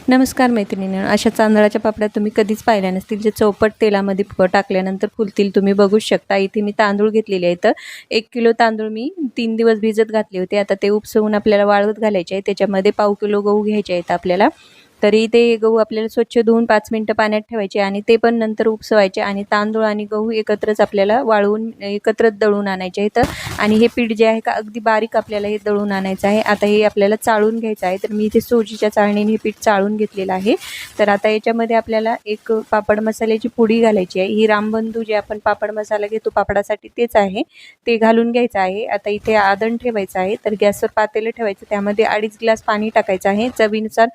नमस्कार मैत्रिणींनो, अशा तांदळाच्या पापड्या तुम्ही कधीच पाहिल्या नसतील, जे चौपट तेलामध्ये टाकल्यानंतर फुलतील. तुम्ही बघू शकता. इथे मी तांदूळ घेतलेले आहेत. 1 किलो तांदूळ मी 3 दिवस भिजत घातले होते. आता ते उपसवून आपल्याला वाळवत घालायचे आहे. त्याच्यामध्ये पाव किलो गहू घ्यायचे आहेत आपल्याला. तरी ते गहू आपल्याला स्वच्छ धुवून 5 मिनिटं पाण्यात ठेवायचे आणि ते पण नंतर उपसवायचे आणि तांदूळ आणि गहू एकत्रच आपल्याला वाळवून एकत्रच दळून आणायचे आहेत. आणि हे पीठ जे आहे का अगदी बारीक आपल्याला हे दळून आणायचं आहे. आता हे आपल्याला चाळून घ्यायचं आहे. तर मी इथे सोजीच्या चाळणीने हे पीठ चाळून घेतलेलं आहे. तर आता याच्यामध्ये आपल्याला एक पापड मसाल्याची पुडी घालायची आहे. ही रामबंधू जे आपण पापड मसाला घेतो पापडासाठी तेच आहे, ते घालून घ्यायचं आहे. आता इथे आदण ठेवायचं आहे. तर गॅसवर पातेलं ठेवायचं, त्यामध्ये 2.5 ग्लास पाणी टाकायचं आहे. चवीनुसार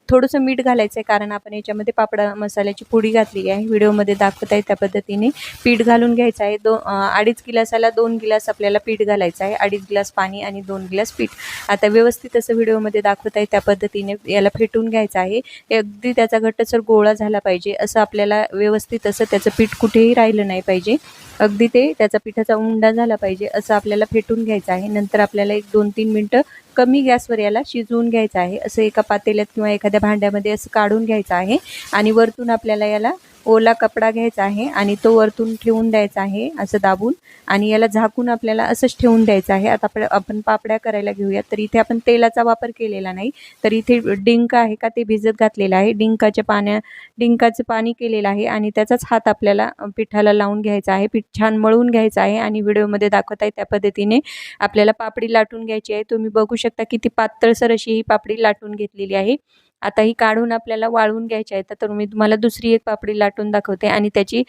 थोडंसं मीठ घालायचं आहे, कारण आपण याच्यामध्ये पापडा मसाल्याची पुडी घातलेली आहे. व्हिडिओमध्ये दाखवत आहे त्या पद्धतीने पीठ घालून घ्यायचं आहे. 2.5 गिलासाला 2 गिलास आपल्याला पीठ घालायचं आहे. 2.5 ग्लास पाणी आणि 2 गिलास पीठ. आता व्यवस्थित असं व्हिडिओमध्ये दाखवत आहे त्या पद्धतीने याला फेटून घ्यायचं आहे. अगदी त्याचा घट्टसर गोळा झाला पाहिजे, असं आपल्याला व्यवस्थित असं त्याचं पीठ कुठेही राहिलं नाही पाहिजे. अगदी ते त्याचा पिठाचा उंडा झाला पाहिजे असं आपल्याला फेटून घ्यायचं आहे. नंतर आपल्याला 1-2-3 मिनटं कमी गॅसवर याला शिजवून घ्यायचं आहे. असं एका पातेल्यात किंवा एखाद्या भांड्यामध्ये असं काढून घ्यायचं आहे आणि वरतून आपल्याला याला ओला कपडा घ्यायचा आहे आणि तो वरतून ठेवून द्यायचा आहे असं दाबून, आणि याला झाकून आपल्याला असंच ठेवून द्यायचं आहे. आता आपण पापड्या करायला घेऊयात. तर इथे आपण तेलाचा वापर केलेला नाही, तर इथे डिंक आहे का ते भिजत घातलेलं आहे. डिंकाचं पाणी केलेलं आहे आणि त्याचाच हात आपल्याला पिठाला लावून घ्यायचा आहे. पीठ छान मळून घ्यायचं आहे आणि व्हिडिओमध्ये दाखवत आहे त्या पद्धतीने आपल्याला पापडी लाटून घ्यायची आहे. तुम्ही बघू शकता किती पातळसर अशी ही पापडी लाटून घेतलेली आहे. आता ही काढून आपल्याला वाळवून घ्यायची आहे. तर मी तुम्हाला दुसरी एक पापडी लाटून दाखवते आणि त्याची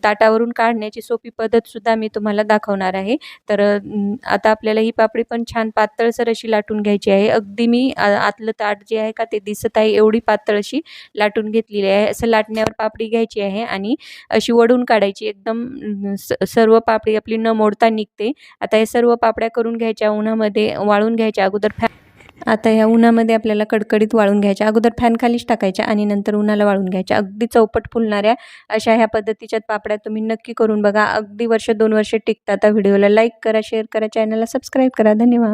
ताटावरून काढण्याची सोपी पद्धतसुद्धा मी तुम्हाला दाखवणार आहे. तर आता आपल्याला ही पापडी पण छान पातळसर अशी लाटून घ्यायची आहे. अगदी मी आतलं ताट जे आहे का ते दिसत आहे एवढी पातळ अशी लाटून घेतलेली आहे. असं लाटण्यावर पापडी घ्यायची आहे आणि अशी वडून काढायची. एकदम सर्व पापडी आपली न मोडता निघते. आता हे सर्व पापड्या करून घ्यायच्या, उन्हामध्ये वाळून घ्यायच्या. आता या उन्हामध्ये आपल्याला कडकडीत वाळून घ्यायच्या. अगोदर फॅन खालीच टाकायच्या आणि नंतर उन्हाला वाळून घ्यायच्या. अगदी चौपट फुलणाऱ्या अशा ह्या पद्धतीच्या पापड्या तुम्ही नक्की करून बघा. अगदी वर्ष 2 वर्ष टिकतात. व्हिडिओला लाईक करा, शेअर करा, चॅनलला सबस्क्राईब करा. धन्यवाद.